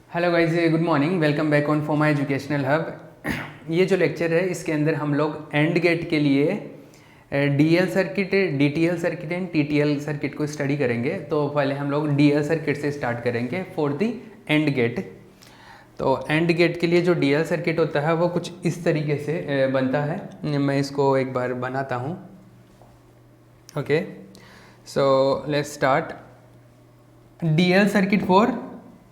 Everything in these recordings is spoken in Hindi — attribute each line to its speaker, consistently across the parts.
Speaker 1: Hello guys, good morning. Welcome back on फॉर्मा एजुकेशनल हब। ये जो लेक्चर है इसके अंदर हम लोग एंड गेट के लिए DL circuit, DTL circuit and TTL circuit को स्टडी करेंगे। तो पहले हम लोग डीएल सर्किट से स्टार्ट करेंगे फॉर द एंड गेट। तो एंड गेट के लिए जो डीएल सर्किट होता है वो कुछ इस तरीके से बनता है। मैं इसको एक बार बनाता हूँ। Okay, so let's start. DL circuit for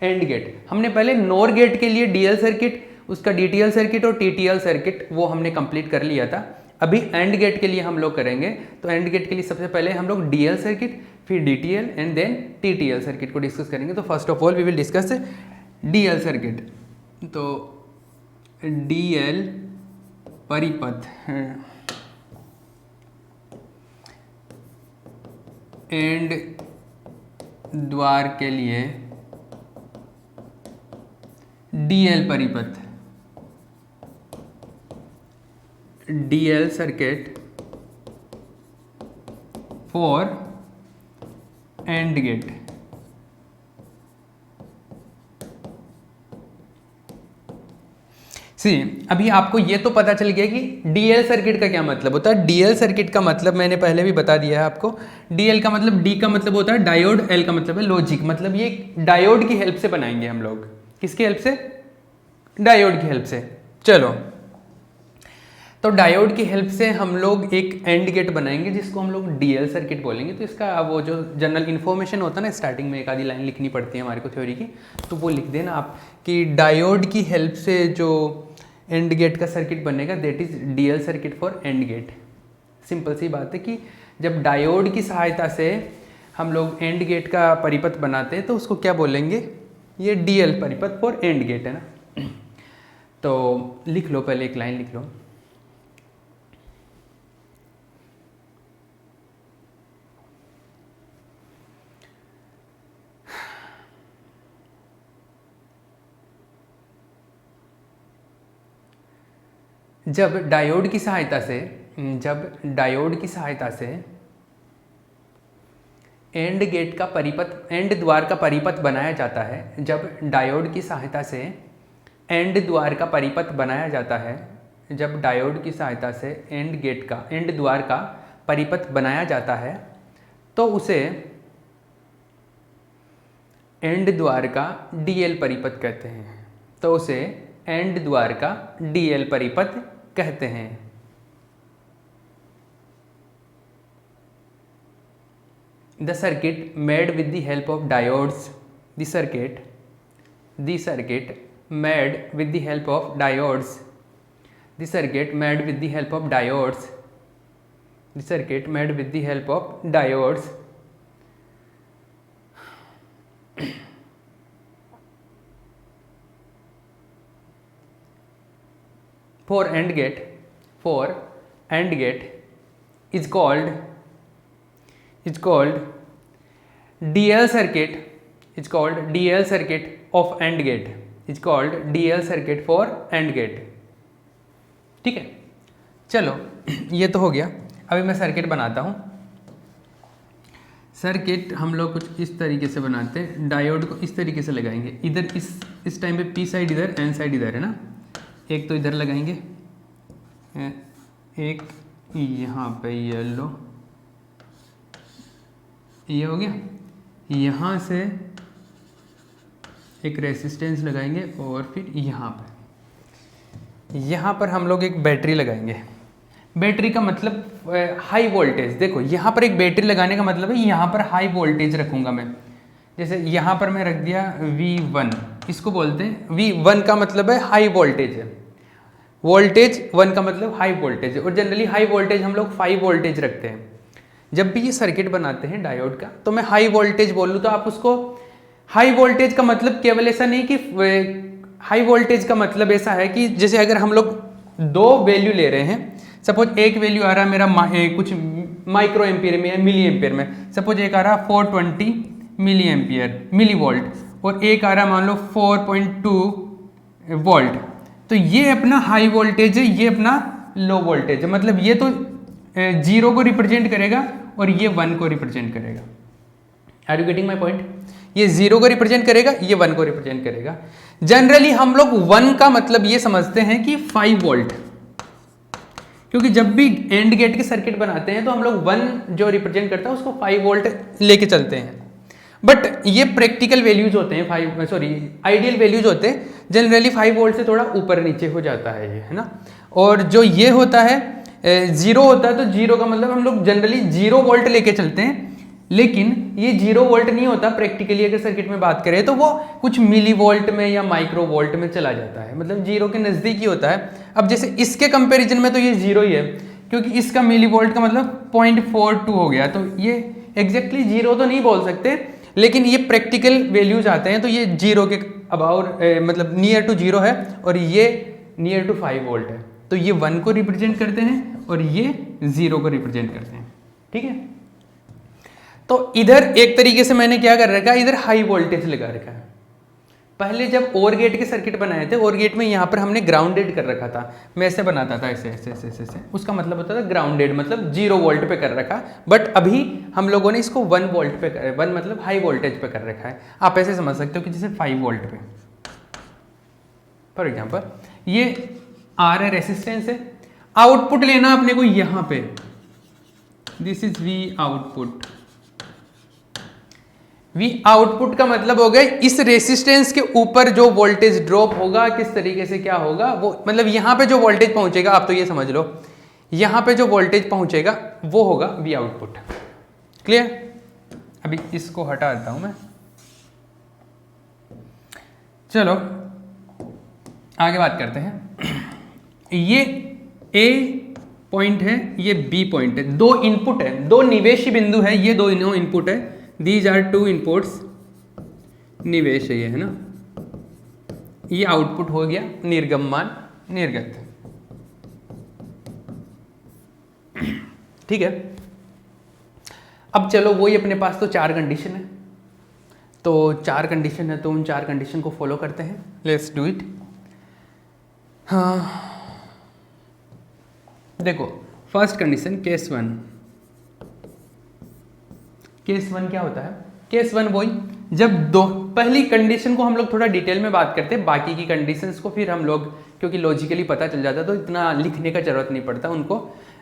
Speaker 1: AND gate. हमने पहले नोर गेट के लिए डीएल सर्किट, उसका डीटीएल सर्किट और टीटीएल सर्किट वो हमने कंप्लीट कर लिया था। अभी एंड गेट के लिए हम लोग करेंगे। तो एंड गेट के लिए सबसे पहले हम लोग डीएल सर्किट, फिर DTL and then TTL circuit को डिस्कस करेंगे। तो first of all we will discuss DL circuit. तो डीएल परिपथ एंड द्वार के लिए डीएल परिपथ, DL circuit for AND gate. अभी आपको ये तो पता चल गया कि डीएल सर्किट का क्या मतलब होता है। डीएल सर्किट का मतलब मैंने पहले भी बता दिया है आपको। डीएल का मतलब, डी का मतलब होता है डायोड, एल का मतलब है लॉजिक। मतलब ये डायोड की हेल्प से बनाएंगे हम लोग। किसकी हेल्प से? डायोड की हेल्प से। चलो, तो डायोड की हेल्प से हम लोग एक एंड गेट बनाएंगे जिसको हम लोग डीएल सर्किट बोलेंगे। तो इसका वो जो जनरल इन्फॉर्मेशन होता है ना, स्टार्टिंग में एक आधी लाइन लिखनी पड़ती है हमारे को थ्योरी की, तो वो लिख देना आप कि डायोड की हेल्प से जो एंड गेट का सर्किट बनेगा that is DL circuit for AND gate. Simple सी बात है कि जब डायोड की सहायता से हम लोग एंड गेट का परिपथ बनाते हैं तो उसको क्या बोलेंगे? ये डीएल परिपथ फॉर एंड गेट है ना। तो लिख लो, पहले एक लाइन लिख लो। जब डायोड की सहायता से एंड गेट का परिपथ, एंड द्वार का परिपथ बनाया जाता है, जब डायोड की सहायता से एंड द्वार का परिपथ बनाया जाता है, जब डायोड की सहायता से एंड गेट का, एंड द्वार का परिपथ बनाया जाता है, तो उसे एंड द्वार का डीएल परिपथ कहते हैं। तो उसे एंड द्वार का डीएल परिपथ कहते हैं। The circuit made with the help of diodes, the circuit made with the help of diodes, the circuit made with the help of diodes, the circuit made with the help of diodes for AND gate is called DL circuit, is called DL circuit of AND gate, is called DL circuit for AND gate। ठीक है, चलो ये तो हो गया। अभी मैं सर्किट बनाता हूँ। सर्किट हम लोग कुछ इस तरीके से बनाते हैं। डायोड को इस तरीके से लगाएंगे। इधर इस टाइम पे पी साइड इधर, एन साइड इधर है ना। एक तो इधर लगाएंगे, एक यहाँ पे येलो, ये हो गया। यहाँ से एक रेसिस्टेंस लगाएंगे और फिर यहाँ पर हम लोग एक बैटरी लगाएंगे। बैटरी का मतलब हाई वोल्टेज। देखो यहाँ पर एक बैटरी लगाने का मतलब है यहाँ पर हाई वोल्टेज रखूँगा मैं। जैसे यहाँ पर मैं रख दिया V1, इसको बोलते हैं V1 का मतलब है हाई वोल्टेज है। वोल्टेज 1 का मतलब हाई वोल्टेज है। और जनरली हाई वोल्टेज हम लोग 5 वोल्टेज रखते हैं। जब भी ये सर्किट बनाते हैं डायोड का, तो मैं हाई वोल्टेज बोल लूँ तो आप उसको, हाई वोल्टेज का मतलब केवल ऐसा नहीं कि, हाई वोल्टेज का मतलब ऐसा है कि जैसे अगर हम लोग दो वैल्यू ले रहे हैं, सपोज एक वैल्यू आ रहा है मेरा कुछ माइक्रो एम्पियर में या मिली एम्पियर में। सपोज एक आ रहा 420 मिली एम्पियर, मिली वोल्ट, और एक आ रहा मान लो 4.2 वोल्ट। तो ये अपना हाई वोल्टेज है, ये अपना लो वोल्टेज है। मतलब ये तो 0 को रिप्रेजेंट करेगा और ये 1 को रिप्रेजेंट करेगा। Are you getting my point? ये 0 को रिप्रेजेंट करेगा, ये 1 को रिप्रेजेंट करेगा। जनरली हम लोग 1 का मतलब ये समझते हैं कि 5 वोल्ट, क्योंकि जब भी एंड गेट के सर्किट बनाते हैं तो हम लोग 1 जो रिप्रेजेंट करता है उसको 5 वोल्ट लेके चलते हैं। बट ये प्रैक्टिकल वैल्यूज होते हैं, आइडियल वैल्यूज होते हैं, जनरली 5 वोल्ट से थोड़ा ऊपर नीचे हो जाता है ये, है ना। और जो ये होता है 0 होता है, तो 0 का मतलब हम लोग जनरली 0 वोल्ट लेके चलते हैं, लेकिन ये 0 वोल्ट नहीं होता। प्रैक्टिकली अगर सर्किट में बात करें तो वो कुछ मिली वोल्ट में या माइक्रो वोल्ट में चला जाता है, मतलब 0 के नज़दीक ही होता है। अब जैसे इसके कंपैरिजन में तो ये 0 ही है, क्योंकि इसका मिली वोल्ट का मतलब 0.42 हो गया, तो ये एग्जैक्टली 0 तो नहीं बोल सकते, लेकिन ये प्रैक्टिकल वैल्यूज आते हैं तो ये 0 के अबाउट मतलब नियर टू 0 है, और ये नियर टू 5 वोल्ट है। तो ये 1 को रिप्रेजेंट करते हैं और ये 0 को रिप्रेजेंट करते हैं, ठीक है। तो इधर एक तरीके से मैंने क्या कर रखा है, इधर हाई वोल्टेज लगा रखा है। पहले जब ओर गेट के सर्किट बनाए थे, ओर गेट में यहाँ पर हमने ग्राउंडेड कर रखा था, मैं ऐसे बनाता था, ऐसे ऐसे ऐसे ऐसे, ऐसे। उसका मतलब होता था ग्राउंडेड, मतलब 0 वोल्ट पे कर रखा। बट अभी हम लोगों ने इसको 1 वोल्ट पे 1 मतलब हाई वोल्टेज पे कर रखा है। आप ऐसे समझ सकते हो कि जैसे 5 वोल्ट पे, फॉर एग्जाम्पल ये आर है, रेसिस्टेंस है। आउटपुट लेना अपने को यहाँ पे, this is we output. We output का मतलब हो गया इस रेसिस्टेंस के ऊपर जो वोल्टेज ड्रॉप होगा, किस तरीके से क्या होगा वो, मतलब यहां पे जो वोल्टेज पहुंचेगा, आप तो ये समझ लो, यहां पे जो वोल्टेज पहुंचेगा वो होगा वी आउटपुट। क्लियर? अभी इसको हटा देता हूं मैं। चलो आगे बात करते हैं। ये ए पॉइंट है, ये बी पॉइंट है, दो इनपुट है, दो निवेशी बिंदु है, ये दो इनपुट है। दीज आर टू इनपुट्स, निवेश है ये, है ना। ये आउटपुट हो गया, निर्गममान, निर्गत, ठीक है। अब चलो वही अपने पास तो 4 कंडीशन है, तो 4 कंडीशन है, तो उन 4 कंडीशन को फॉलो करते हैं। Let's do it. हाँ देखो, फर्स्ट कंडीशन केस 1। केस 1 क्या होता है? केस 1 वही, जब दो, पहली कंडीशन को हम लोग थोड़ा डिटेल में बात करते हैं, बाकी की कंडीशंस को फिर हम लोग, क्योंकि लॉजिकली पता चल जाता है तो इतना लिखने का जरूरत नहीं पड़ता, उनको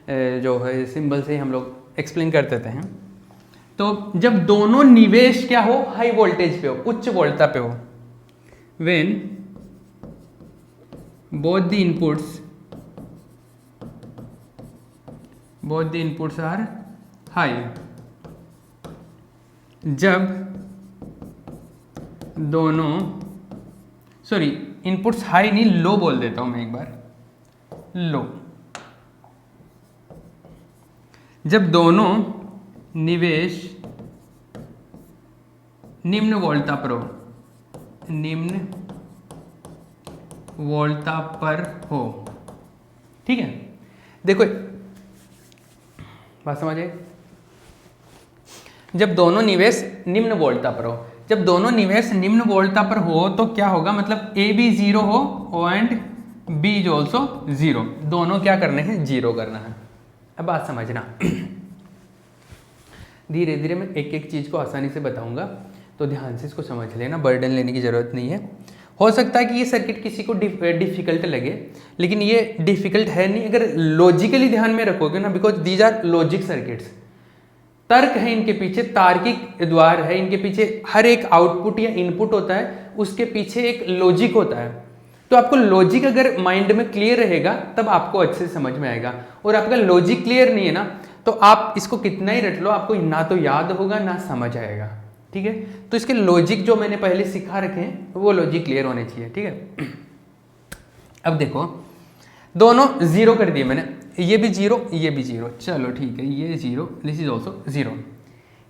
Speaker 1: जो है सिंबल से हम लोग एक्सप्लेन कर देते हैं। तो जब दोनों निवेश क्या हो, हाई वोल्टेज पे हो, उच्च वोल्टता पे हो, when both the inputs are high, जब दोनों, सॉरी इनपुट्स हाई नहीं, लो बोल देता हूं मैं एक बार, लो, जब दोनों निवेश निम्न वोल्टता पर हो, निम्न वोल्टता पर हो, ठीक है। देखो बात समझिए, जब दोनों निवेश निम्न वोल्टता पर हो, जब दोनों निवेश निम्न वोल्टता पर हो तो क्या होगा, मतलब ए भी 0 हो एंड बी इज ऑल्सो 0, दोनों क्या करने हैं, 0 करना है। अब बात समझना, धीरे धीरे मैं एक एक चीज़ को आसानी से बताऊंगा, तो ध्यान से इसको समझ लेना, बर्डन लेने की ज़रूरत नहीं है। हो सकता है कि ये सर्किट किसी को डिफिकल्ट लगे, लेकिन ये डिफिकल्ट है नहीं अगर लॉजिकली ध्यान में रखोगे ना, because these are logic circuits. तर्क है इनके पीछे, तार्किक द्वार है इनके पीछे, हर एक आउटपुट या इनपुट होता है उसके पीछे एक लॉजिक होता है। तो आपको लॉजिक अगर माइंड में क्लियर रहेगा तब आपको अच्छे से समझ में आएगा, और आपका लॉजिक क्लियर नहीं है ना, तो आप इसको कितना ही रट लो, आपको ना तो याद होगा ना समझ आएगा, ठीक है। तो इसके लॉजिक जो मैंने पहले सिखा रखे हैं वो लॉजिक क्लियर होने चाहिए, ठीक है। अब देखो दोनों 0 कर दिए मैंने, ये भी 0 ये भी 0, चलो ठीक है, ये 0, दिस इज ऑल्सो 0।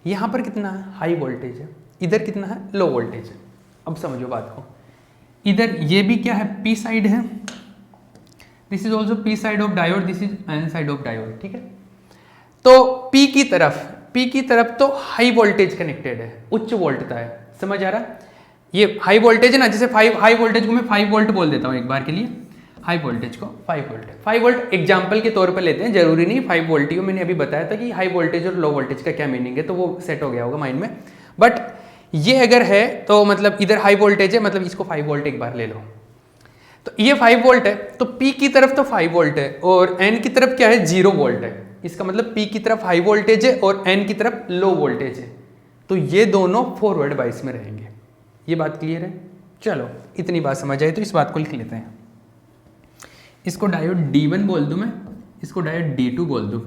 Speaker 1: यहाँ पर कितना है, हाई वोल्टेज है, इधर कितना है, लो वोल्टेज है। अब समझो बात को, इधर ये भी क्या है, पी साइड है, this is also P side of diode, this is an side of diode, ठीक है। तो पी की तरफ तो हाई वोल्टेज कनेक्टेड है, उच्च वोल्टता है, समझ आ रहा। ये हाई वोल्टेज है ना, जैसे 5 हाई वोल्टेज को मैं 5 वोल्ट बोल देता हूँ एक बार के लिए, हाई वोल्टेज को 5 वोल्ट, 5 वोल्ट एग्जाम्पल के तौर पर लेते हैं, जरूरी नहीं 5 वोल्ट ही हो। मैंने अभी बताया था कि हाई वोल्टेज और लो वोल्टेज का क्या मीनिंग है, तो वो सेट हो गया होगा माइंड में। बट ये अगर है तो मतलब इधर हाई वोल्टेज है, मतलब इसको 5 वोल्ट एक बार ले लो, तो ये 5 वोल्ट है, तो P की तरफ तो 5 वोल्ट है और N की तरफ क्या है 0 वोल्ट है। इसका मतलब P की तरफ हाई वोल्टेज है और N की तरफ लो वोल्टेज है, तो ये दोनों फॉरवर्ड बाइस में रहेंगे। ये बात क्लियर है? चलो इतनी बात समझ आई तो इस बात को लिख लेते हैं। इसको डायोड D1 बोल दूं मैं, इसको डायोड D2 बोल दूं,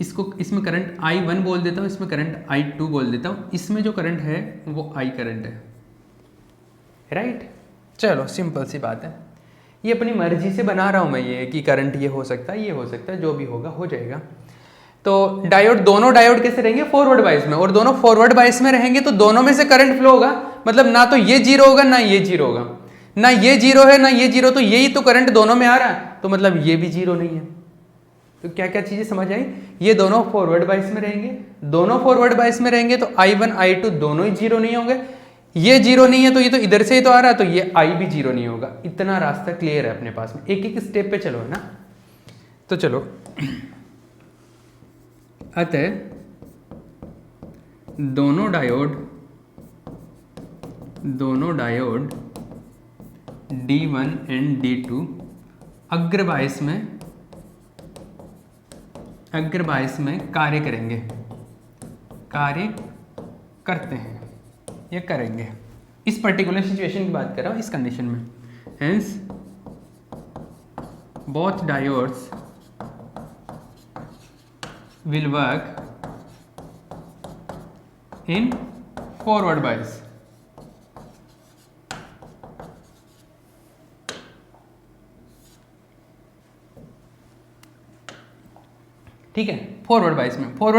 Speaker 1: इसको इसमें करंट I1 बोल देता हूँ, इसमें करंट I2 बोल देता हूँ, इसमें जो करंट है वो I करंट है, राइट। चलो सिंपल सी बात है, ये अपनी मर्जी से बना रहा हूँ मैं ये कि करंट ये हो सकता है, ये हो सकता है, जो भी होगा हो जाएगा। तो डायोड, दोनों डायोड कैसे रहेंगे फॉरवर्ड बाइस में, और दोनों फॉरवर्ड बाइस में रहेंगे तो दोनों में से करंट फ्लो होगा, मतलब ना तो ये जीरो होगा ना ये जीरो होगा, ना ये जीरो है ना ये जीरो, तो यही तो करंट दोनों में आ रहा है, तो मतलब ये भी जीरो नहीं है। तो क्या क्या चीजें समझ आई? ये दोनों फॉरवर्ड बाइस में रहेंगे, दोनों फॉरवर्ड बाइस में रहेंगे तो I1 I2 दोनों ही जीरो नहीं होंगे, ये जीरो नहीं है तो ये तो इधर से ही तो आ रहा है, तो ये I भी जीरो नहीं होगा। इतना रास्ता क्लियर है अपने पास में, एक एक स्टेप पे चलो, है ना। तो चलो, अतः दोनों डायोड D1 एंड D2 अग्रबाइस में कार्य करते हैं या करेंगे। इस पर्टिकुलर सिचुएशन की बात कर रहा हूँ, इस कंडीशन में। Hence both diodes will work in forward बाइस। ठीक है, फॉरवर्ड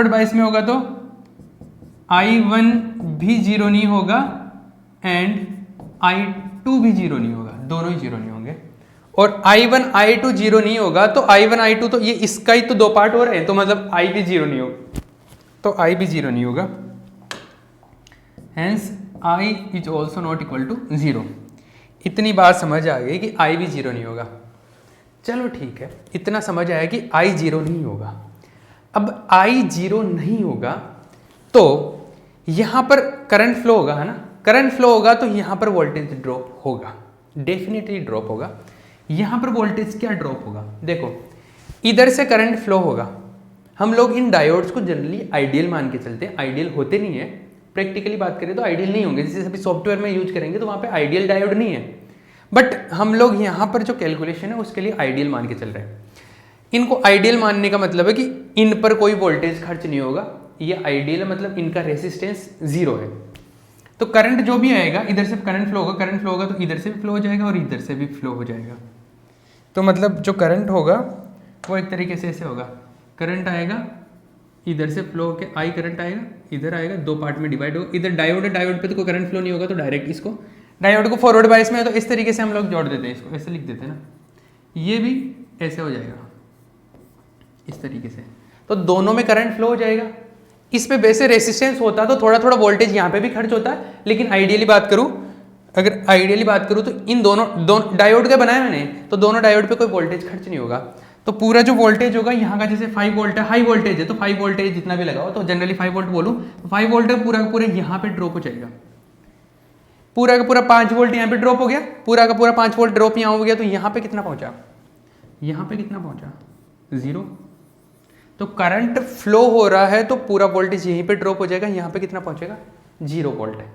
Speaker 1: बाइस में होगा तो I1 भी जीरो नहीं होगा एंड I2 भी जीरो नहीं होगा, दोनों ही जीरो नहीं होंगे। और I1 I2 जीरो नहीं होगा तो I1 I2 तो ये इसका ही तो दो पार्ट हो रहे हैं, तो मतलब I भी जीरो नहीं होगा, तो I भी जीरो नहीं होगा। Hence I is also not equal to zero. इतनी बात समझ आ गई कि I भी जीरो नहीं होगा। चलो ठीक है, इतना समझ आया कि I जीरो नहीं होगा। अब I जीरो नहीं होगा तो यहाँ पर करंट फ्लो होगा, है ना। करंट फ्लो होगा तो यहाँ पर वोल्टेज ड्रॉप होगा, डेफिनेटली ड्रॉप होगा। यहाँ पर वोल्टेज क्या ड्रॉप होगा? देखो, इधर से करंट फ्लो होगा। हम लोग इन डायोड्स को जनरली आइडियल मान के चलते हैं, आइडियल होते नहीं है। प्रैक्टिकली बात करें तो आइडियल नहीं होंगे, जैसे अभी सॉफ्टवेयर में यूज करेंगे तो वहाँ पे आइडियल डायोड नहीं है, बट हम लोग यहाँ पर जो कैलकुलेशन है उसके लिए आइडियल मान के चल रहे हैं। इनको आइडियल मानने का मतलब है कि इन पर कोई वोल्टेज खर्च नहीं होगा, ये आइडियल मतलब इनका रेसिस्टेंस जीरो है। तो करंट जो भी आएगा, इधर से करंट फ्लो होगा तो इधर से भी फ्लो हो जाएगा और इधर से भी फ्लो हो जाएगा। तो मतलब जो करंट होगा वो एक तरीके से ऐसे होगा, करंट आएगा इधर से फ्लो होकर आई करंट आएगा, इधर आएगा, दो पार्ट में डिवाइड होगा। इधर डायोड है, डायोड पे तो कोई करंट फ्लो नहीं होगा, तो डायरेक्ट इसको डायोड को फॉरवर्ड बायस में है तो इस तरीके से हम लोग जोड़ देते हैं, इसको ऐसे लिख देते हैं ना, ये भी ऐसे हो जाएगा इस तरीके से, तो दोनों में करंट फ्लो हो जाएगा। इस पे वैसे रेसिस्टेंस होता तो थोड़ा थोड़ा वोल्टेज यहाँ पे भी खर्च होता है, लेकिन आइडियली बात करूँ, अगर आइडियली बात करूँ तो इन दोनों डायोड का बनाया मैंने, तो दोनों डायोड पे कोई वोल्टेज खर्च नहीं होगा। तो पूरा जो वोल्टेज होगा यहाँ का, जैसे 5 वोल्ट है, हाई वोल्टेज है, तो 5 वोल्टेज जितना भी लगाओ, तो जनरली 5 वोल्ट बोलूँ, 5 वोल्ट पूरा का पूरा यहाँ पे ड्रॉप हो जाएगा, पूरा का पूरा 5 वोल्ट यहाँ पे ड्रॉप हो गया, पूरा का पूरा 5 वोल्ट ड्रॉप यहाँ हो गया, तो यहाँ पे कितना पहुँचा, यहाँ पे कितना पहुँचा, 0। तो करंट फ्लो हो रहा है तो पूरा वोल्टेज यहीं पे ड्रॉप हो जाएगा, यहाँ पे कितना पहुँचेगा, 0 वोल्ट है।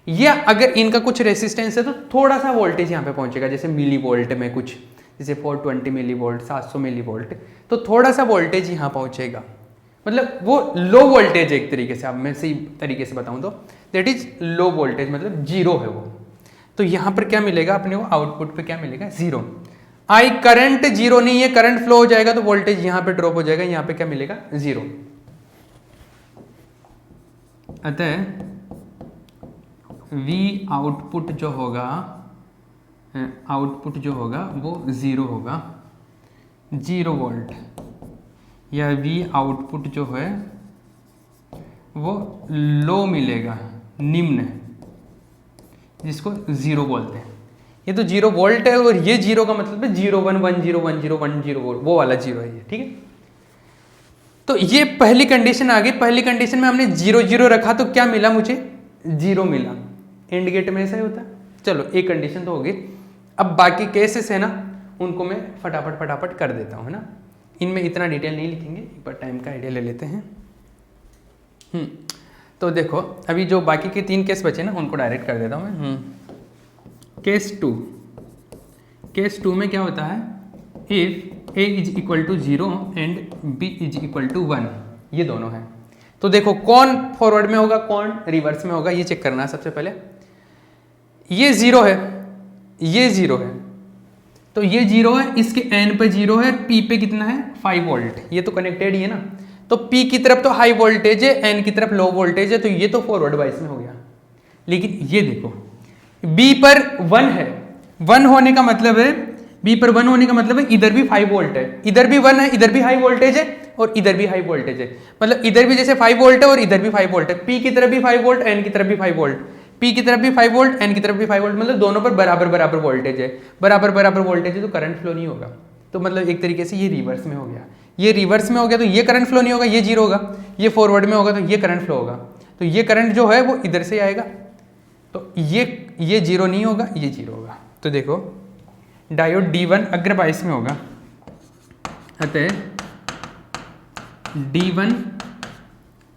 Speaker 1: या अगर इनका कुछ रेसिस्टेंस है तो थोड़ा सा वोल्टेज यहाँ पे पहुँचेगा, जैसे मिली वोल्ट में कुछ, जैसे 420 मिली वोल्ट, 700 मिली वोल्ट, तो थोड़ा सा वोल्टेज यहाँ पहुँचेगा, मतलब वो लो वोल्टेज है एक तरीके से। अब मैं सही तरीके से बताऊँ तो दैट इज लो वोल्टेज, मतलब 0 है वो। तो यहाँ पर क्या मिलेगा अपने को, आउटपुट पे क्या मिलेगा, 0। आई करंट 0 नहीं है, करंट फ्लो हो जाएगा तो वोल्टेज यहाँ पे ड्रॉप हो जाएगा, यहाँ पे क्या मिलेगा, 0। अतः V आउटपुट जो होगा, वो 0 होगा, 0 वोल्ट, या V आउटपुट जो है वो लो मिलेगा, निम्न, जिसको 0 बोलते हैं। ये तो 0 वोल्ट है और ये 0 का मतलब है 0 1 1 0 1 0 1 0, वो वाला 0 है ये, ठीक है। तो ये पहली कंडीशन आ गई। पहली कंडीशन में हमने 0 0 रखा तो क्या मिला मुझे, जीरो मिला। एंड गेट में ऐसा ही होता है। चलो एक कंडीशन तो होगी। अब बाकी केसेस है ना, उनको मैं फटाफट कर देता हूँ, है ना। इनमें इतना डिटेल नहीं लिखेंगे, एक बार टाइम का आइडिया ले लेते हैं। तो देखो अभी जो बाकी के 3 केस बचे ना, उनको डायरेक्ट कर देता हूँ मैं। केस 2 में क्या होता है, if a is equal to 0 and b is equal to 1, ये दोनों हैं। तो देखो कौन फॉरवर्ड में होगा कौन रिवर्स में होगा, ये चेक करना है सबसे पहले। ये 0 है, ये 0 है, तो ये 0 है, इसके n पे 0 है, p पे कितना है 5 वोल्ट, ये तो कनेक्टेड ही है ना। तो p की तरफ तो हाई वोल्टेज है, n की तरफ लो वोल्टेज है, तो ये तो फॉरवर्ड वाइस में हो गया। लेकिन ये देखो b पर 1 है, 1 होने का मतलब है, b पर 1 होने का मतलब है इधर भी 5 वोल्ट है, इधर भी 1 है, इधर भी हाई वोल्टेज है और इधर भी हाई वोल्टेज है। मतलब इधर भी जैसे 5 वोल्ट है और इधर भी 5 वोल्ट है, p की तरफ भी 5 वोल्ट, n की तरफ भी 5 वोल्ट, p की तरफ भी 5 वोल्ट, n की तरफ भी 5 वोल्ट, मतलब दोनों पर बराबर वोल्टेज है, बराबर वोल्टेज है, तो करंट फ्लो नहीं होगा। तो मतलब एक तरीके से ये रिवर्स में हो गया, ये रिवर्स में हो गया, तो ये करंट फ्लो नहीं होगा, ये 0 होगा। ये फॉरवर्ड में होगा तो ये करंट फ्लो होगा, तो ये करंट जो है वो इधर से आएगा, तो ये 0 नहीं होगा, ये 0 होगा। तो देखो डायोड D1 अग्र बायस में होगा, अतः D1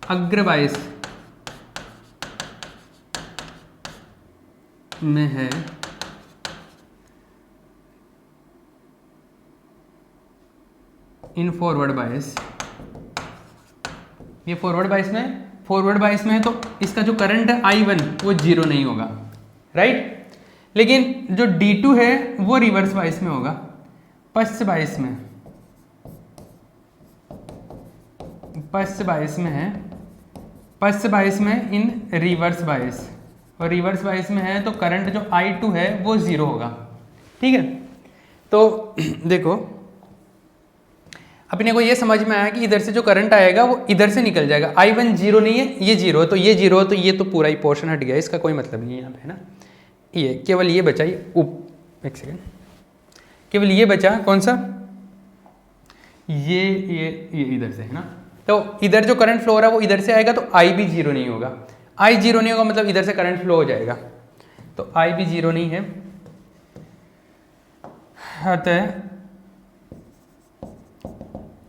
Speaker 1: अग्र बायस में है, इन फॉरवर्ड बायस, ये फॉरवर्ड बायस में है, तो इसका जो करंट है I1 वो 0 नहीं होगा, राइट। लेकिन जो D2 है वो रिवर्स बायस में होगा, पश्च बायस में है, पश्च बायस में इन रिवर्स बायस, और रिवर्स बायस में है तो करंट जो I2 है वो 0 होगा, ठीक है। तो देखो अपने को ये समझ में आया कि इधर से जो करंट आएगा वो इधर से निकल जाएगा। I1 0 नहीं है, ये 0 है, तो ये 0 है, तो ये तो पूरा ही पोर्शन हट गया, इसका कोई मतलब नहीं है यहाँ पे, है ना। ये केवल ये बचा, एक सेकेंड, केवल ये बचा, कौन सा, ये इधर से, है ना। तो इधर जो करंट फ्लो हो रहा है वो इधर से आएगा, तो I भी 0 नहीं होगा, I 0 नहीं होगा, मतलब इधर से करंट फ्लो हो जाएगा, तो I भी 0 नहीं है, अतः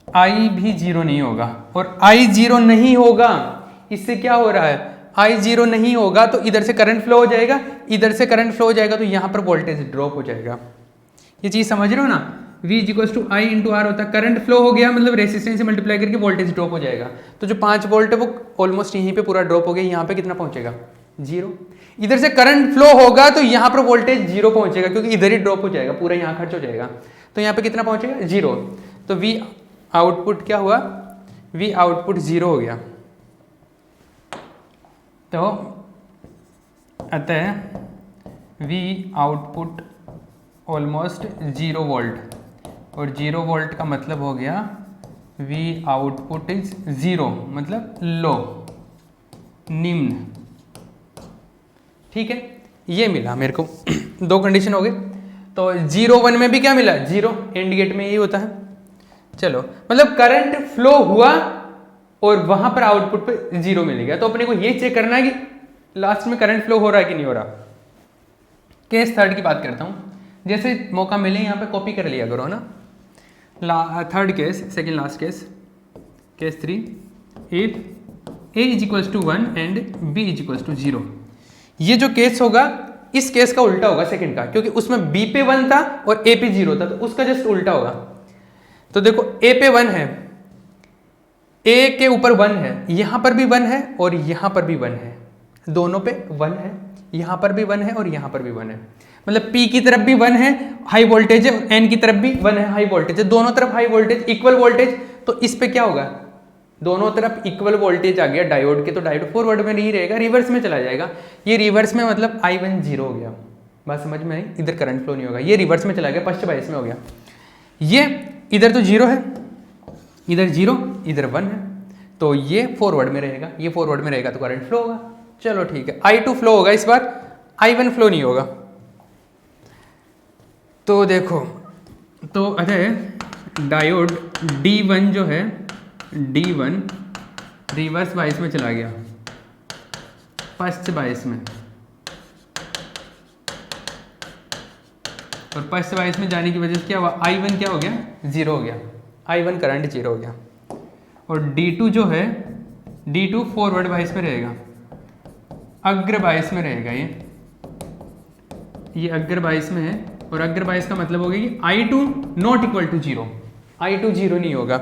Speaker 1: I भी 0 नहीं होगा। और I 0 नहीं होगा, इससे क्या हो रहा है, I 0 नहीं होगा तो इधर से करंट फ्लो हो जाएगा, इधर से करंट फ्लो हो जाएगा तो यहाँ पर वोल्टेज ड्रॉप हो जाएगा। ये चीज़ समझ रहे हो ना, V = I × R होता है, करंट फ्लो हो गया मतलब रेसिस्टेंस से मल्टीप्लाई करके वोल्टेज ड्रॉप हो जाएगा। तो जो 5 वोल्ट है वो ऑलमोस्ट यहीं पे पूरा ड्रॉप हो गया, यहाँ पे कितना पहुंचेगा 0। इधर से करंट फ्लो होगा तो यहाँ पर वोल्टेज 0 पहुंचेगा, क्योंकि इधर ही ड्रॉप हो जाएगा, पूरा यहाँ खर्च हो जाएगा, तो यहाँ पे कितना पहुंचेगा 0। तो V आउटपुट क्या हुआ, V आउटपुट 0 हो गया। तो अतः V आउटपुट ऑलमोस्ट 0 वोल्ट, और 0 वोल्ट का मतलब हो गया V आउटपुट इज 0, मतलब लो, निम्न, ठीक है। ये मिला मेरे को, 2 कंडीशन हो गए। तो 0 1 में भी क्या मिला 0, एंड गेट में यही होता है। चलो मतलब करंट फ्लो हुआ और वहां पर आउटपुट पे 0 मिल गया, तो अपने को ये चेक करना है कि लास्ट में करंट फ्लो हो रहा है कि नहीं हो रहा। केस 3 की बात करता हूं, जैसे मौका मिले यहाँ पे कॉपी कर लिया करो ना। Third case, second last case, case 3, if A = 1 and B = 0। ये जो केस होगा इस केस का उल्टा होगा सेकंड का, क्योंकि उसमें B पे 1 था और A पे 0 था, तो उसका जस्ट उल्टा होगा। तो देखो A पे 1 है, A के ऊपर 1 है, यहां पर भी 1 है और यहां पर भी 1 है, दोनों पे 1 है, यहां पर भी 1 है और यहां पर भी 1 है, मतलब P की तरफ भी 1 है हाई वोल्टेज है, N की तरफ भी 1 है हाई वोल्टेज है, दोनों तरफ हाई वोल्टेज, इक्वल वोल्टेज। तो इस पे क्या होगा, दोनों तरफ इक्वल वोल्टेज आ गया डायोड के, तो डायोड फॉरवर्ड में नहीं रहेगा, रिवर्स में चला जाएगा। ये रिवर्स में मतलब I1 0 हो गया, बात समझ में आई, इधर करंट फ्लो नहीं होगा, ये रिवर्स में चला गया, पश्च बायस में हो गया। ये इधर तो 0 है, इधर 0, इधर 1 है, तो ये फॉरवर्ड में रहेगा, ये फॉरवर्ड में रहेगा तो करंट फ्लो होगा। चलो ठीक है, I2 फ्लो होगा इस बार, I1 फ्लो नहीं होगा। तो देखो, तो अतः डायोड D1 जो है, D1 रिवर्स बायस में चला गया, पश्च बायस में, और पश्च बायस में जाने की वजह से क्या हुआ, I1 क्या हो गया, 0 हो गया, I1 करंट 0 हो गया। और D2 जो है, D2 फॉरवर्ड बायस में रहेगा, अग्र बायस में रहेगा, ये अग्र बायस में है। और अग्र बायस का मतलब हो गया कि I2 not equal to 0, I2 0 नहीं होगा।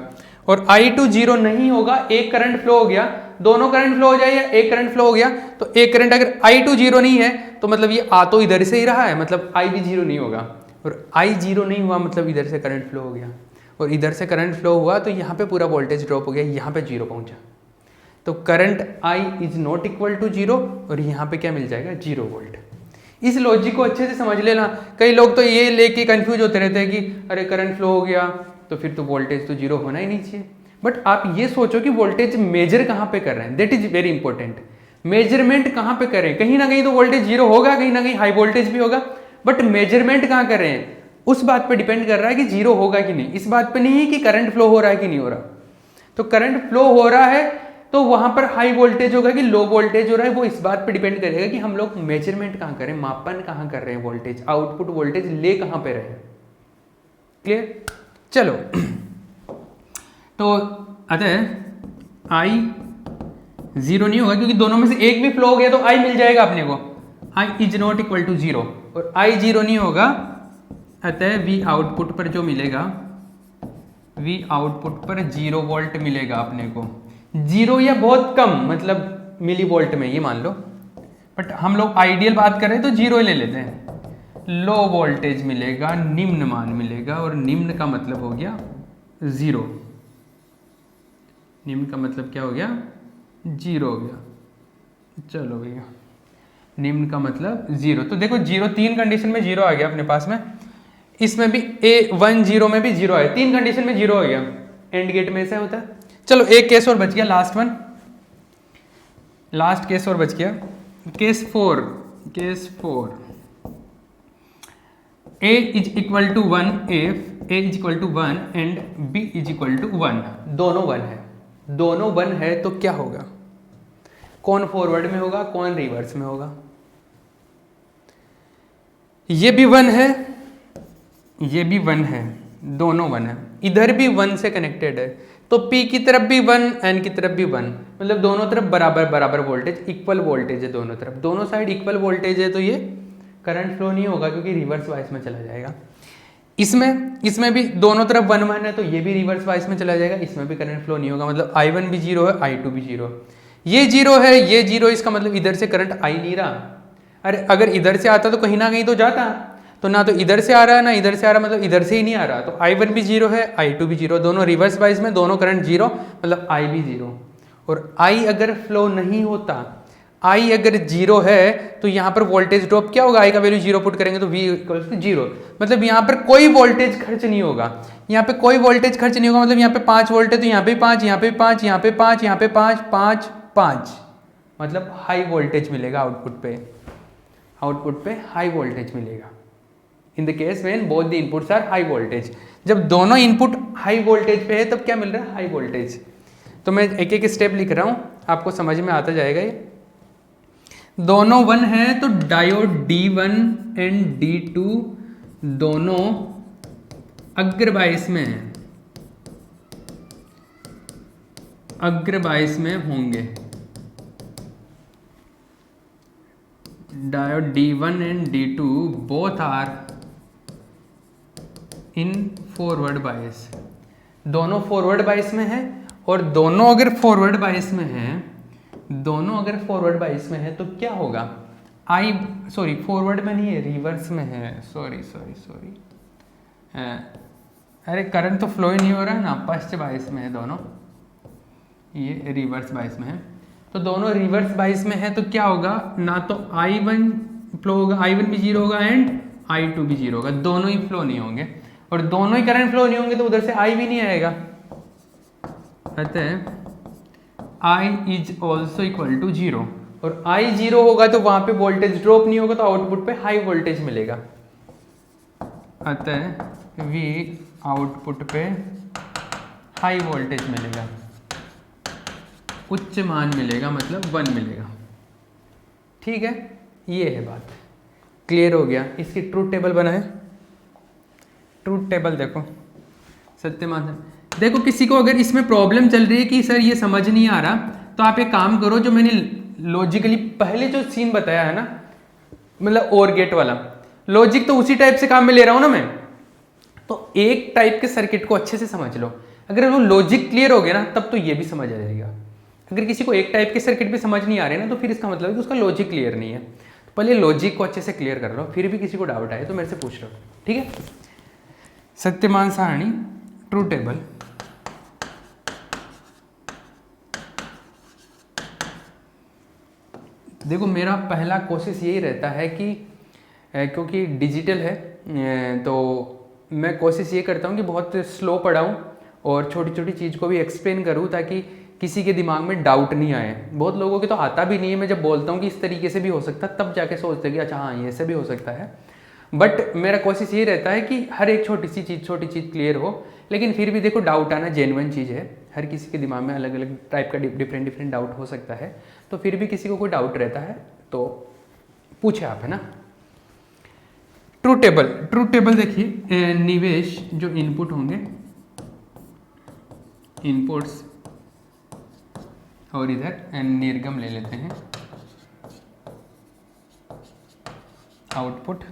Speaker 1: और I2 0 नहीं होगा, एक करंट फ्लो हो गया, दोनों करंट फ्लो हो जाए या एक करंट फ्लो हो गया, तो एक करंट अगर I2 0 नहीं है तो मतलब ये आ तो इधर से ही रहा है, मतलब I भी 0 नहीं होगा। और I 0 नहीं हुआ मतलब इधर से करंट फ्लो हो गया, और इधर से करंट फ्लो हुआ तो यहाँ पे पूरा वोल्टेज ड्रॉप हो गया, यहाँ पे 0 पहुंचा, तो current I is not equal to 0, और यहाँ पे क्या मिल जाएगा, 0 वोल्ट। इस लॉजिक को अच्छे से समझ लेना। कई लोग तो ये लेके कंफ्यूज होते रहते हैं कि अरे करंट फ्लो हो गया तो फिर तो वोल्टेज तो 0 होना ही नहीं चाहिए। बट आप ये सोचो कि वोल्टेज मेजर कहाँ पे कर रहे हैं, that is very important. Measurement कहाँ पे करें, कहीं ना कहीं तो वोल्टेज 0 होगा, कहीं ना कहीं हाई वोल्टेज भी होगा, बट मेजरमेंट कहाँ कर रहे हैं उस बात पे डिपेंड कर रहा है कि 0 होगा कि नहीं, इस बात पे नहीं है कि करंट फ्लो हो रहा है कि नहीं हो रहा। तो करंट फ्लो हो रहा है तो वहां पर हाई वोल्टेज होगा कि लो वोल्टेज हो रहा है, वो इस बात पे डिपेंड करेगा कि हम लोग मेजरमेंट कहाँ करें, मापन कहाँ कर रहे हैं, वोल्टेज आउटपुट वोल्टेज ले कहाँ पे रहे। क्लियर, चलो। तो अतः I 0 नहीं होगा क्योंकि दोनों में से एक भी फ्लो हो गया तो I मिल जाएगा अपने को, I is not equal to 0, और I 0 नहीं होगा, अतः V आउटपुट पर जो मिलेगा, V आउटपुट पर 0 वोल्ट मिलेगा अपने को, 0 या बहुत कम मतलब मिली वोल्ट में, ये मान लो, बट हम लोग आइडियल बात कर रहे हैं तो 0 ले लेते हैं। लो वोल्टेज मिलेगा, निम्न मान मिलेगा, और निम्न का मतलब हो गया 0, निम्न का मतलब क्या हो गया, 0 हो गया। चलो भैया, निम्न का मतलब 0, तो देखो 0 तीन कंडीशन में 0 आ गया अपने पास में, इसमें भी A1 0 में भी 0 आया, तीन कंडीशन में 0 हो गया, एंड गेट में ऐसा होता है। चलो एक केस और बच गया, लास्ट वन, लास्ट केस और बच गया, case 4, case 4, A is equal to 1 if A is equal to 1 and B is equal to 1, दोनों 1 है, दोनों 1 है तो क्या होगा, कौन फॉरवर्ड में होगा, कौन रिवर्स में होगा। ये भी 1 है, ये भी 1 है, दोनों 1 है, इधर भी 1 से कनेक्टेड है, तो P की तरफ भी 1, N की तरफ भी 1, मतलब दोनों तरफ बराबर बराबर वोल्टेज, इक्वल वोल्टेज है दोनों तरफ, दोनों साइड इक्वल वोल्टेज है, तो ये करंट फ्लो नहीं होगा क्योंकि रिवर्स वाइस में चला जाएगा। इसमें भी दोनों तरफ 1 1 है तो ये भी रिवर्स वाइस में चला जाएगा, इसमें भी करंट फ्लो नहीं होगा, मतलब I1 भी 0 है, I2 भी 0, ये 0 है, ये 0, इसका मतलब इधर से करंट आ ही नहीं रहा। अरे अगर इधर से आता तो कहीं ना कहीं तो जाता, तो ना तो इधर से आ रहा है ना इधर से आ रहा, मतलब इधर से ही नहीं आ रहा, तो I1 भी 0 है, I2 भी 0, दोनों रिवर्स वाइज में, दोनों करंट 0, मतलब I भी 0। और I अगर फ्लो नहीं होता, I अगर 0 है तो यहाँ पर वोल्टेज ड्रॉप क्या होगा, I का वैल्यू 0 पुट करेंगे तो V इक्वल्स टू 0, मतलब यहाँ पर कोई वोल्टेज खर्च नहीं होगा, यहाँ पे कोई वोल्टेज खर्च नहीं होगा, मतलब यहाँ पे 5 वोल्ट है तो यहाँ पे 5, यहाँ पे 5, यहाँ पे 5, यहाँ पे 5, 5, 5, मतलब हाई वोल्टेज मिलेगा आउटपुट पे, आउटपुट पे हाई वोल्टेज मिलेगा। In the case when both the inputs are high voltage, जब दोनों इनपुट हाई वोल्टेज पे है तब क्या मिल रहा है, हाई वोल्टेज। तो मैं एक एक स्टेप लिख रहा हूँ, आपको समझ में आता जाएगा। ये दोनों 1 है तो डायोड D1 एंड D2 दोनों अग्र बायस में है, अग्र बायस में होंगे, diode D1 and D2 both are in forward bias, दोनों फॉरवर्ड बायस में है, और दोनों अगर फॉरवर्ड बायस में है, दोनों अगर फॉरवर्ड बायस में है तो क्या होगा, फॉरवर्ड में नहीं है, रिवर्स में है, सॉरी अरे करंट तो फ्लो ही नहीं हो रहा है ना, पश्च बायस में है दोनों, ये रिवर्स बायस में है, तो दोनों रिवर्स बायस में है तो क्या होगा, ना तो I1 फ्लो होगा, I1 भी 0 होगा एंड I2 भी 0 होगा, दोनों ही फ्लो नहीं होंगे, और दोनों ही करंट फ्लो नहीं होंगे तो उधर से I भी नहीं आएगा, अतः I is also equal to 0, और I 0 होगा तो वहां पे वोल्टेज ड्रॉप नहीं होगा तो आउटपुट पे हाई वोल्टेज मिलेगा, अतः V आउटपुट पे हाई वोल्टेज मिलेगा, उच्च मान मिलेगा, मतलब 1 मिलेगा। ठीक है, ये है बात, क्लियर हो गया। इसकी ट्रूथ टेबल बनाए, ट्रूथ टेबल देखो सत्य मान, देखो किसी को अगर इसमें प्रॉब्लम चल रही है कि सर ये समझ नहीं आ रहा, तो आप एक काम करो, जो मैंने लॉजिकली पहले जो सीन बताया है ना, मतलब और गेट वाला लॉजिक, तो उसी टाइप से काम में ले रहा हूं ना मैं। तो एक टाइप के सर्किट को अच्छे से समझ लो, अगर वो लॉजिक क्लियर हो गया ना, तब तो ये भी समझ आ जाएगा। अगर किसी को एक टाइप के सर्किट भी समझ नहीं आ रहे ना, तो फिर इसका मतलब है कि उसका लॉजिक क्लियर नहीं है। तो पहले लॉजिक को अच्छे से क्लियर कर लो, फिर भी किसी को डाउट आए तो मेरे से पूछ लो, ठीक है। सत्यमान सारणी, ट्रूथ टेबल, देखो मेरा पहला कोशिश यही रहता है कि क्योंकि डिजिटल है तो मैं कोशिश ये करता हूँ कि बहुत स्लो पढ़ाऊँ और छोटी छोटी चीज़ को भी एक्सप्लेन करूँ, ताकि किसी के दिमाग में डाउट नहीं आए। बहुत लोगों के तो आता भी नहीं है, मैं जब बोलता हूँ कि इस तरीके से भी हो सकता है, तब जाके सोचते कि अच्छा हाँ ये ऐसे भी हो सकता है। बट मेरा कोशिश ये रहता है कि हर एक छोटी चीज़ क्लियर हो, लेकिन फिर भी देखो डाउट आना जेन्युइन चीज़ है। हर किसी के दिमाग में अलग अलग टाइप का डिफरेंट डाउट हो सकता है, तो फिर भी किसी को कोई डाउट रहता है तो पूछे आप, है ना। ट्रूथ टेबल देखिए, निवेश जो इनपुट होंगे, इनपुट्स, और इधर निर्गम ले लेते हैं, आउटपुट।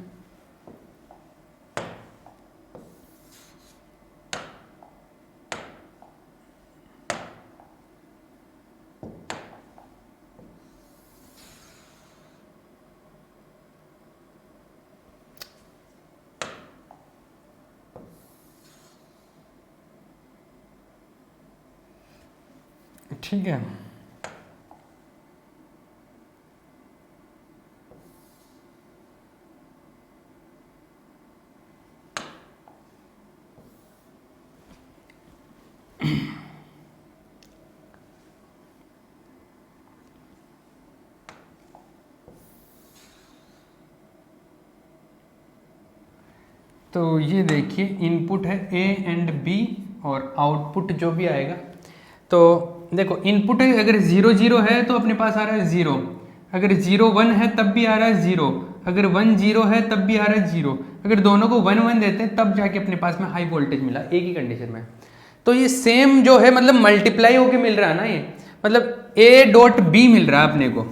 Speaker 1: ठीक है, तो ये देखिए इनपुट है ए एंड बी, और आउटपुट जो भी आएगा, तो देखो इनपुट अगर 0 0 है तो अपने पास आ रहा है 0, अगर 0 1 है तब भी आ रहा है 0, अगर 1 0 है तब भी आ रहा है 0, अगर दोनों को 1 1 देते हैं तब जाके अपने पास में हाई वोल्टेज मिला एक ही कंडीशन में। तो ये सेम जो है मतलब मल्टीप्लाई होके मिल रहा है ना, ये मतलब ए डॉट बी मिल रहा है अपने को,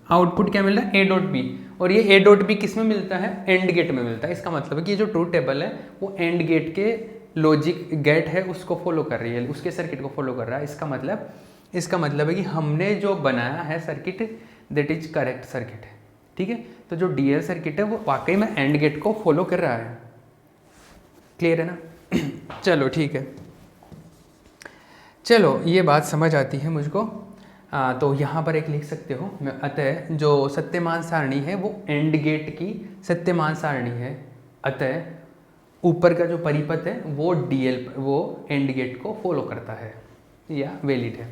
Speaker 1: आउटपुट क्या मिल रहा है ए डॉट बी, और ये ए डॉट बी किस में मिलता है, एंड गेट में मिलता है। इसका मतलब है कि ये जो ट्रूथ टेबल है वो एंड गेट के लॉजिक गेट है उसको फॉलो कर रही है, उसके सर्किट को फॉलो कर रहा है। इसका मतलब है कि हमने जो बनाया है circuit that is correct circuit है, ठीक है। तो जो डीएल सर्किट है वो वाकई में एंड गेट को फॉलो कर रहा है, क्लियर है ना। चलो ठीक है, चलो ये बात समझ आती है मुझको। तो यहाँ पर एक लिख सकते हो, अतः जो सत्यमान सारणी है वो एंड गेट की सत्यमान सारणी है, अतः ऊपर का जो परिपथ है वो डीएल वो एंड गेट को फॉलो करता है या वैलिड है।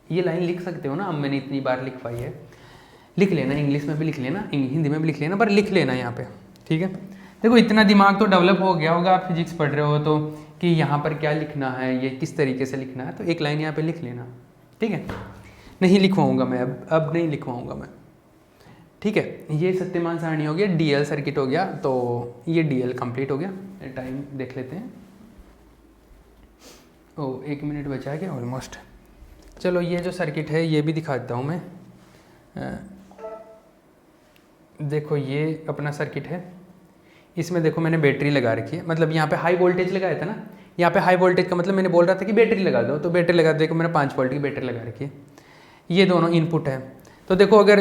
Speaker 1: ये लाइन लिख सकते हो ना, अब मैंने इतनी बार लिखवाई है, लिख लेना, इंग्लिश में भी लिख लेना, हिंदी में भी लिख लेना, पर लिख लेना यहाँ पे, ठीक है। देखो इतना दिमाग तो डेवलप हो गया होगा, आप फिजिक्स पढ़ रहे हो तो, कि यहाँ पर क्या लिखना है, ये किस तरीके से लिखना है, तो एक लाइन यहाँ पे लिख लेना, ठीक है। नहीं लिखवाऊँगा मैं, अब नहीं लिखवाऊँगा मैं, ठीक है। ये सत्यमान सारणी हो गया, डीएल सर्किट हो गया, तो ये डीएल कंप्लीट हो गया। टाइम देख लेते हैं, ओ 1 मिनट बचा है क्या ऑलमोस्ट। चलो ये जो सर्किट है ये भी दिखा देता हूँ मैं। देखो ये अपना सर्किट है, इसमें देखो मैंने बैटरी लगा रखी है, मतलब यहाँ पे हाई वोल्टेज लगाया था ना, यहाँ पे हाई वोल्टेज का मतलब मैंने बोल रहा था कि बैटरी लगा दो, तो बैटरी लगा दो। देखो मैंने 5 वोल्ट की बैटरी लगा रखी है, ये दोनों इनपुट है। तो देखो अगर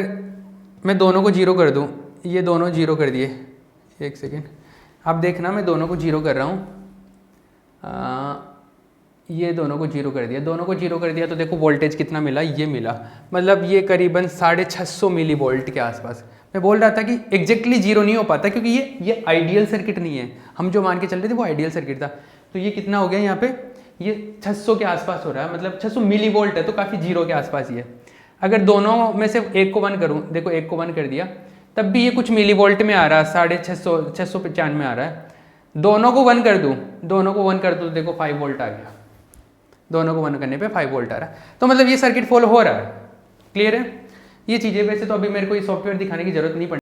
Speaker 1: मैं दोनों को 0 कर दूँ, ये दोनों 0 कर दिए, एक सेकेंड, अब देखना मैं दोनों को 0 कर रहा हूँ, ये दोनों को 0 कर दिया, दोनों को 0 कर दिया, तो देखो वोल्टेज कितना मिला, ये मिला, मतलब ये करीबन 650 मिली वोल्ट के आसपास। मैं बोल रहा था कि एग्जैक्टली 0 नहीं हो पाता, क्योंकि ये आइडियल सर्किट नहीं है, हम जो मान के चल रहे थे वो आइडियल सर्किट था। तो ये कितना हो गया यहाँ पे, ये 600 के आसपास हो रहा है, मतलब 600 मिली वोल्ट है, तो काफ़ी 0 के आसपास ही है। अगर दोनों में से एक को 1 करूँ, देखो एक को 1 कर दिया, तब भी ये कुछ मिली वोल्ट में आ रहा है, 695 में आ रहा है। दोनों को 1 कर दूँ, तो देखो 5 वोल्ट आ गया, दोनों को 1 करने पे 5 वोल्ट आ रहा है। तो मतलब ये सर्किट फॉलो हो रहा है, क्लियर है। ये चीज़ें वैसे तो अभी मेरे को ये सॉफ्टवेयर दिखाने की जरूरत नहीं पड़ी।